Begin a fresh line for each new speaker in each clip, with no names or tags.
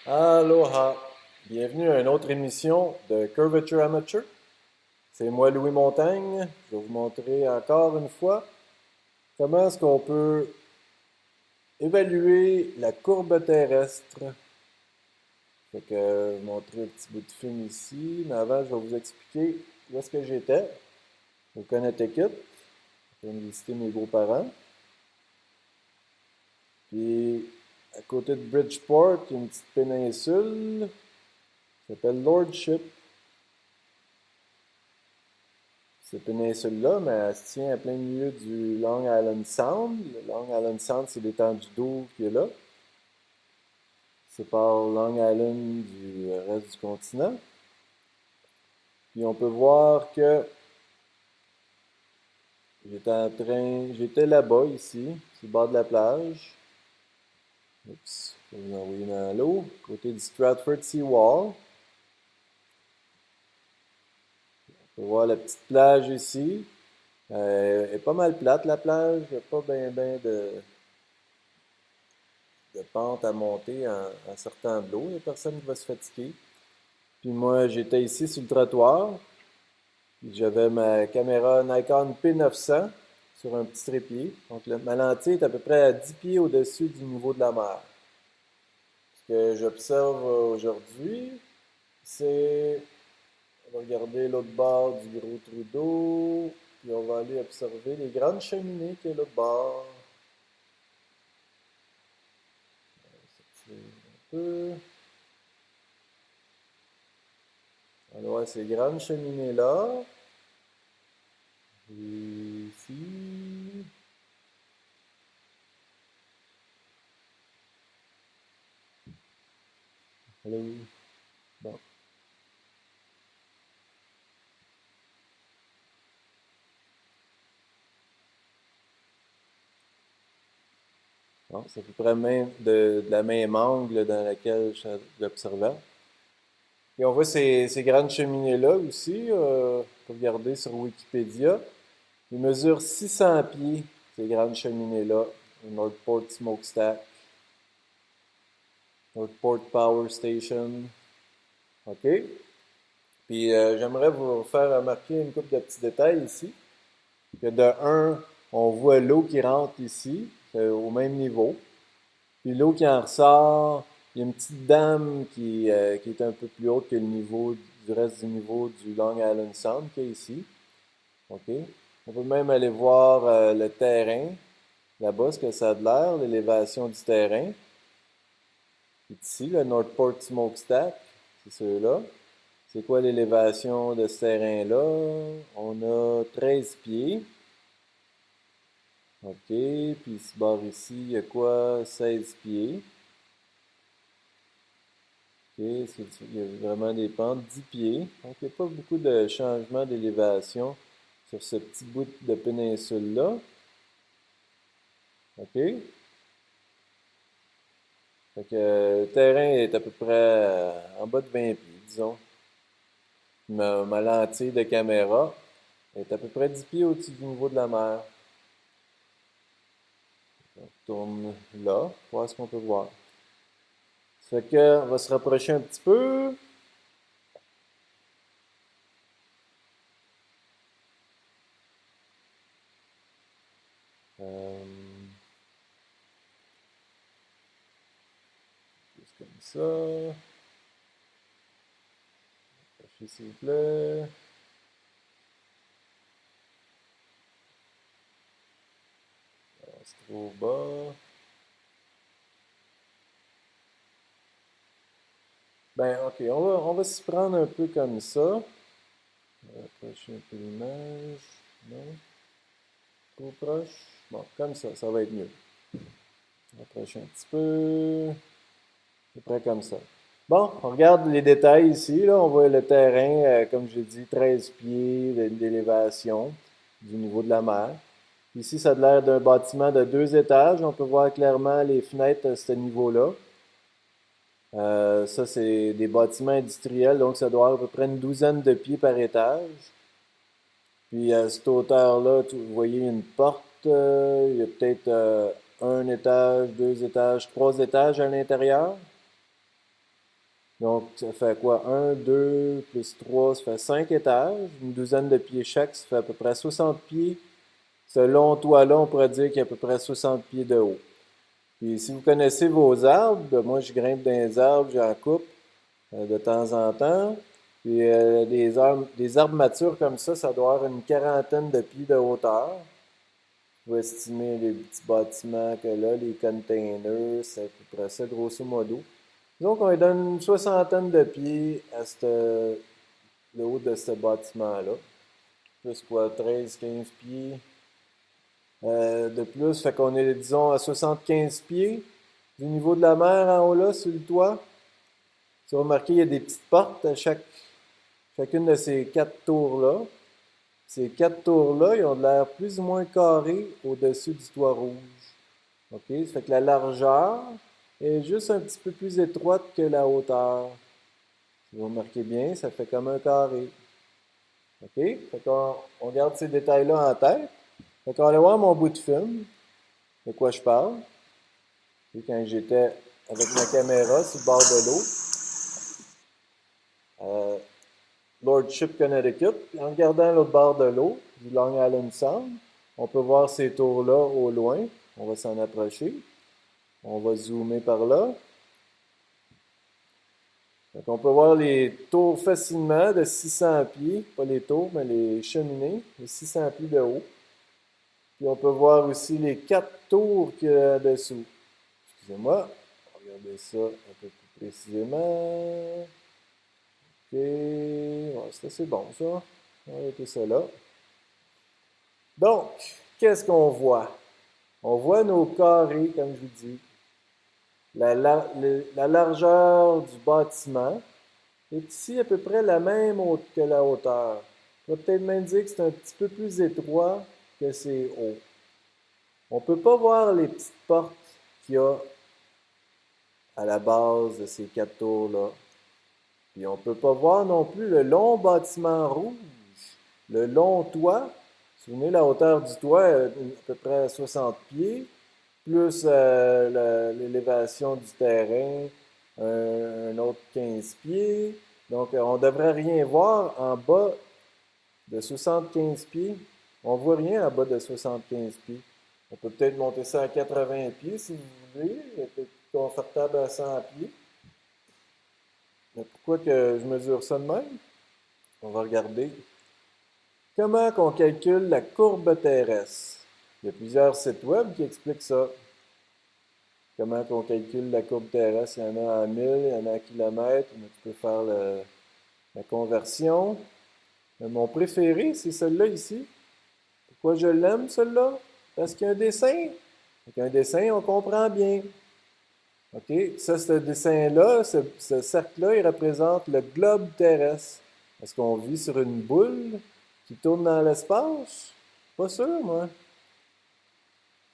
Aloha! Bienvenue à une autre émission de Curvature Amateur. C'est moi Louis Montagne. Je vais vous montrer encore une fois comment est-ce qu'on peut évaluer la courbe terrestre. Fait que je vais vous montrer un petit bout de film ici, mais avant je vais vous expliquer où est-ce que j'étais. Au Connecticut. Je viens de visiter mes beaux-parents. Puis à côté de Bridgeport, il y a une petite péninsule qui s'appelle Lordship. Cette péninsule-là, mais elle se tient à plein milieu du Long Island Sound. Le Long Island Sound, c'est l'étendue d'eau qui est là. C'est par Long Island du reste du continent. Puis on peut voir que j'étais là-bas, ici, sur le bord de la plage. Oups, je vais vous envoyer dans l'eau, côté du Stratford Seawall. On peut voir la petite plage ici. Elle est pas mal plate, la plage. Il n'y a pas bien de pente à monter en sortant de l'eau. Il n'y a personne qui va se fatiguer. Puis moi, j'étais ici sur le trottoir. J'avais ma caméra Nikon P900 sur un petit trépied. Donc ma lentille est à peu près à 10 pieds au-dessus du niveau de la mer. Ce que j'observe aujourd'hui, c'est... On va regarder l'autre bord du gros trou d'eau. Puis on va aller observer les grandes cheminées qui est l'autre bord. On va sortir un peu. Alors, ces grandes cheminées-là. Et ici. Allô? Bon. Bon, c'est à peu près même de la même angle dans laquelle je l'observais. Et on voit ces grandes cheminées-là aussi. On peut regarder sur Wikipédia. Ils mesurent 600 pieds, ces grandes cheminées-là. Au Northport Smokestack. Northport Power Station. OK? Puis j'aimerais vous faire remarquer une couple de petits détails ici. Que de un, on voit l'eau qui rentre ici, au même niveau. Puis l'eau qui en ressort, il y a une petite dame qui est un peu plus haute que le niveau du reste du niveau du Long Island Sound qui est ici. OK? On peut même aller voir le terrain, là-bas, ce que ça a de l'air, l'élévation du terrain. Puis ici, le Northport Smokestack, c'est ceux-là. C'est quoi l'élévation de ce terrain-là? On a 13 pieds. OK, puis ce bord ici, il y a quoi? 16 pieds. OK, il y a vraiment des pentes, 10 pieds. Donc, il n'y a pas beaucoup de changement d'élévation sur ce petit bout de péninsule-là. OK? Fait que le terrain est à peu près en bas de 20 pieds, disons. Ma lentille de caméra est à peu près 10 pieds au-dessus du niveau de la mer. On tourne là, pour voir ce qu'on peut voir. Ça fait que, on va se rapprocher un petit peu. Euh, Juste comme ça. Approchez s'il vous plaît. C'est trop bas. Ben, ok, on va s'y prendre un peu comme ça. On va approcher un peu l'image. Non? Trop proche? Bon, comme ça va être mieux. On va approcher un petit peu. À peu près comme ça. Bon, on regarde les détails ici. Là, on voit le terrain, comme j'ai dit, 13 pieds d'élévation du niveau de la mer. Ici, ça a l'air d'un bâtiment de 2 étages. On peut voir clairement les fenêtres à ce niveau-là. Ça, c'est des bâtiments industriels, donc ça doit avoir à peu près une douzaine de pieds par étage. Puis à cette hauteur-là, vous voyez une porte. Il y a peut-être un étage, 2 étages, 3 étages à l'intérieur. Donc, ça fait quoi? 1, 2, plus 3, ça fait 5 étages. Une douzaine de pieds chaque, ça fait à peu près 60 pieds. Ce long toit-là, on pourrait dire qu'il y a à peu près 60 pieds de haut. Puis, si vous connaissez vos arbres, ben, moi, je grimpe dans les arbres, j'en coupe de temps en temps. Puis, des arbres matures comme ça doit avoir une quarantaine de pieds de hauteur. Vous pouvez estimer les petits bâtiments que là, les containers, c'est à peu près ça, grosso modo. Donc, on lui donne une soixantaine de pieds à le haut de ce bâtiment-là. Plus quoi, 13-15 pieds de plus. Fait qu'on est, disons, à 75 pieds du niveau de la mer en haut là, sur le toit. Si vous remarquez, il y a des petites portes à chacune de ces 4 tours-là. Ces 4 tours-là, ils ont de l'air plus ou moins carrés au-dessus du toit rouge. OK? Ça fait que la largeur est juste un petit peu plus étroite que la hauteur. Si vous remarquez bien, ça fait comme un carré. OK? Fait qu'on garde ces détails-là en tête. Fait qu'on va voir mon bout de film, de quoi je parle. Et quand j'étais avec ma caméra sur le bord de l'eau, Lordship, Connecticut. Puis en regardant l'autre bord de l'eau, du Long Island Sound, on peut voir ces tours-là au loin. On va s'en approcher. On va zoomer par là. Donc, on peut voir les tours facilement de 600 pieds, pas les tours, mais les cheminées, de 600 pieds de haut. Puis on peut voir aussi les 4 tours qu'il y a dessous. Excusez-moi, on va regarder ça un peu plus précisément. OK, ouais, c'est assez bon ça. On va arrêter ça là. Donc, qu'est-ce qu'on voit? On voit nos carrés, comme je vous dis. La largeur du bâtiment est ici à peu près la même que la hauteur. On va peut-être même dire que c'est un petit peu plus étroit que c'est haut. On ne peut pas voir les petites portes qu'il y a à la base de ces 4 tours-là. Puis on ne peut pas voir non plus le long bâtiment rouge, le long toit. Souvenez, la hauteur du toit est à peu près 60 pieds, plus l'élévation du terrain, un autre 15 pieds. Donc, on ne devrait rien voir en bas de 75 pieds. On ne voit rien en bas de 75 pieds. On peut peut-être monter ça à 80 pieds si vous voulez. C'est peut-être plus confortable à 100 pieds. Mais pourquoi que je mesure ça de même? On va regarder. Comment qu'on calcule la courbe terrestre? Il y a plusieurs sites web qui expliquent ça. Comment qu'on calcule la courbe terrestre? Il y en a en 1000, il y en a en kilomètres, mais tu peux faire la conversion. Mais mon préféré, c'est celui-là ici. Pourquoi je l'aime, celui-là? Parce qu'il y a un dessin. Avec un dessin, on comprend bien. OK? Ça, ce dessin-là, ce cercle-là, il représente le globe terrestre. Est-ce qu'on vit sur une boule qui tourne dans l'espace? Pas sûr, moi.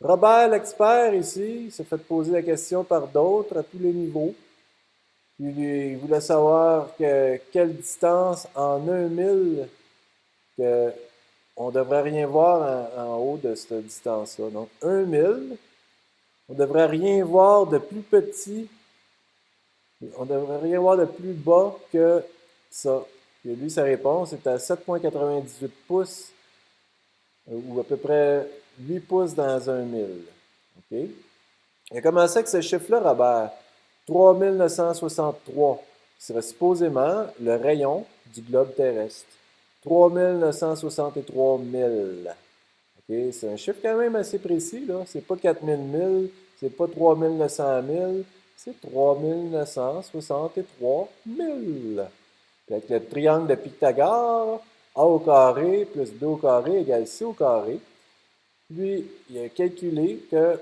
Robert, l'expert ici, s'est fait poser la question par d'autres à tous les niveaux. Puis il voulait savoir quelle distance en 1 000 que on ne devrait rien voir en haut de cette distance-là. Donc, 1 000, on ne devrait rien voir de plus petit, on ne devrait rien voir de plus bas que ça. Puis lui, sa réponse est à 7,98 pouces, ou à peu près 8 pouces dans 1 000. OK? Il a commencé avec ce chiffre-là, Robert. 3963, qui serait supposément le rayon du globe terrestre. 3963 000. OK? C'est un chiffre quand même assez précis, là. C'est pas 4000 000, c'est pas 3900 000, c'est 3963 000. Puis avec le triangle de Pythagore, A au carré plus B au carré égale C au carré. Puis, il a calculé que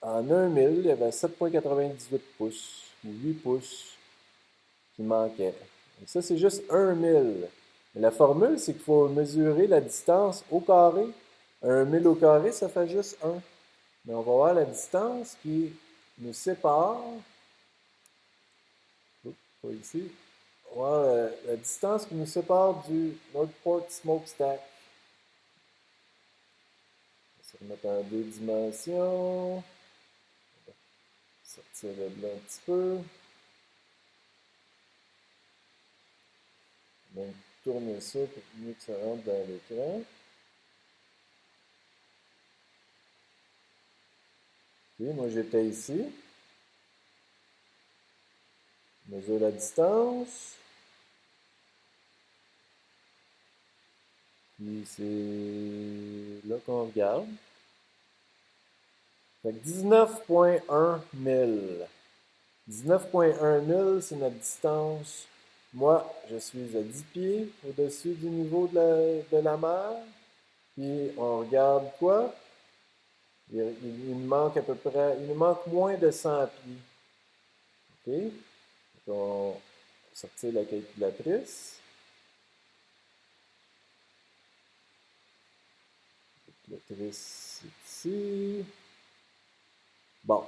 en 1 000, il y avait 7,98 pouces, ou 8 pouces qui manquaient. Et ça, c'est juste 1 000. Mais la formule, c'est qu'il faut mesurer la distance au carré. 1 000 au carré, ça fait juste 1. Mais on va voir la distance qui nous sépare. Oups, pas ici. On va voir la distance qui nous sépare du Northport Smokestack. On va se remettre en 2 dimensions. Sortir le blanc un petit peu. Donc, tourner ça pour mieux que ça rentre dans l'écran. OK, moi j'étais ici. Mesure la distance. Puis c'est là qu'on regarde. Fait que 19,1 000. 19,1 000, c'est notre distance. Moi, je suis à 10 pieds au-dessus du niveau de la mer. Puis on regarde quoi? Il nous manque à peu près, il nous manque moins de 100 pieds. OK? Donc, on va sortir la calculatrice. La calculatrice ici. Bon.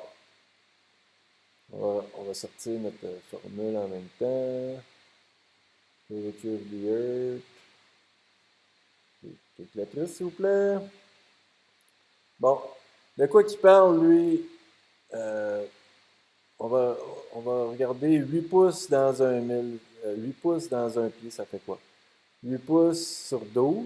On va sortir notre formule en même temps. Curvature of the Earth. Calculatrice, s'il vous plaît. Bon. De quoi qu'il parle, lui? On va regarder 8 pouces dans un 1000. 8 pouces dans un pied, ça fait quoi? 8 pouces sur 12,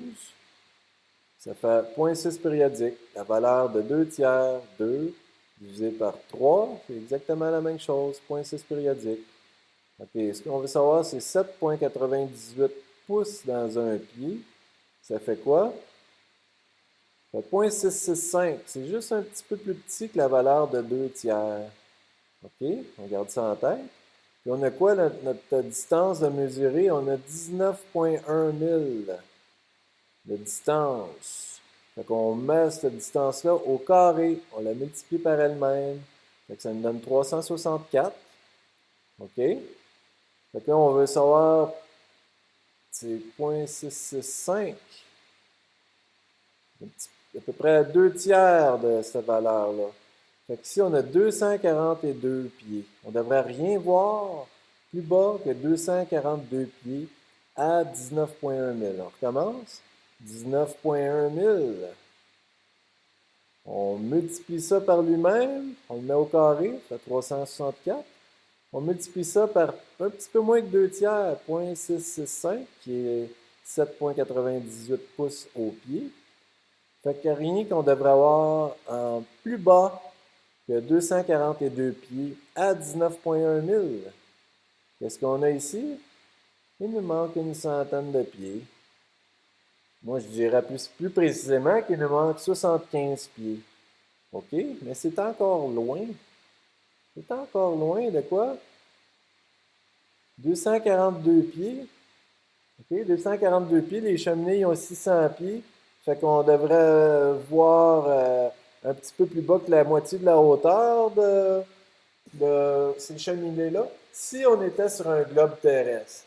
ça fait 0,6 périodique. La valeur de 2 tiers, 2, divisé par 3, c'est exactement la même chose, 0,6 périodique. OK, ce qu'on veut savoir, c'est 7,98 pouces dans un pied. Ça fait quoi? Ça fait 0,665. C'est juste un petit peu plus petit que la valeur de 2 tiers. OK, on garde ça en tête. Puis on a quoi, notre distance de mesurer? On a 19,1 000 de distance. Fait qu'on met cette distance-là au carré. On la multiplie par elle-même. Fait que ça nous donne 364. OK? Fait que là, on veut savoir, c'est 0,665. À peu près 2 tiers de cette valeur-là. Fait qu'ici, on a 242 pieds. On ne devrait rien voir plus bas que 242 pieds à 19,1 000. On recommence. 19,1 000. On multiplie ça par lui-même. On le met au carré. Ça fait 364. On multiplie ça par un petit peu moins que 2 tiers, 0,665, qui est 7,98 pouces au pied. Fait que rien qu'on devrait avoir en plus bas que 242 pieds à 19,1 000. Qu'est-ce qu'on a ici? Il nous manque une centaine de pieds. Moi, je dirais plus précisément qu'il nous manque 75 pieds. OK? Mais c'est encore loin. C'est encore loin de quoi? 242 pieds. OK? 242 pieds. Les cheminées, ils ont 600 pieds. Fait qu'on devrait voir un petit peu plus bas que la moitié de la hauteur de ces cheminées-là, si on était sur un globe terrestre.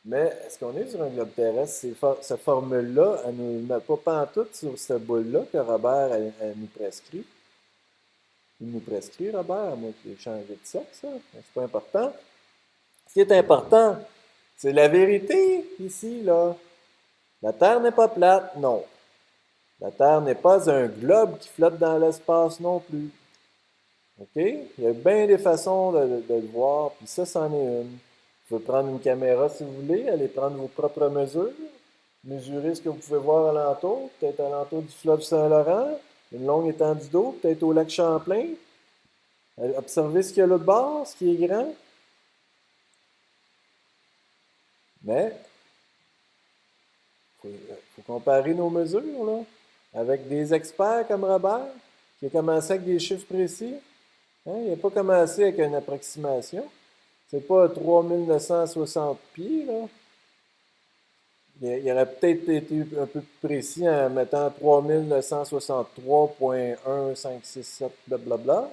Mais est-ce qu'on est sur un globe terrestre? Cette formule-là, elle ne nous met pas pantoute sur cette boule-là que Robert elle nous prescrit. Il nous prescrit, Robert, à moins qu'il ait changé de sexe, ça. C'est pas important. Ce qui est important, c'est la vérité ici, là. La Terre n'est pas plate, non. La Terre n'est pas un globe qui flotte dans l'espace non plus. OK? Il y a bien des façons de le voir, puis ça, c'en est une. Vous pouvez prendre une caméra si vous voulez, aller prendre vos propres mesures, mesurer ce que vous pouvez voir alentour, peut-être alentour du fleuve Saint-Laurent, une longue étendue d'eau, peut-être au lac Champlain. Observez ce qu'il y a là de bord, ce qui est grand. Mais, il faut comparer nos mesures, là, avec des experts comme Robert, qui a commencé avec des chiffres précis. Hein? Il n'a pas commencé avec une approximation. C'est pas 3960 pieds, là. Il aurait peut-être été un peu plus précis en mettant 3963,1567 blablabla.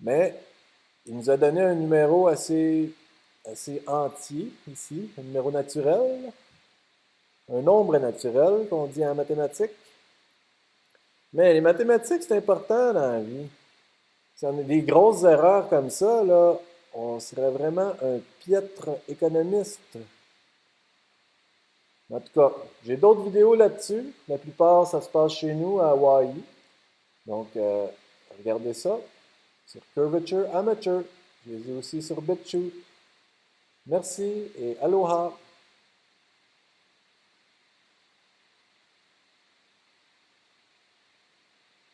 Mais il nous a donné un numéro assez entier ici, un numéro naturel, un nombre naturel qu'on dit en mathématiques. Mais les mathématiques, c'est important dans la vie. Si on a des grosses erreurs comme ça, là, on serait vraiment un piètre économiste. En tout cas, j'ai d'autres vidéos là-dessus. La plupart, ça se passe chez nous à Hawaii. Donc, regardez ça sur Curvature Amateur. Je les ai aussi sur BitChute. Merci et aloha!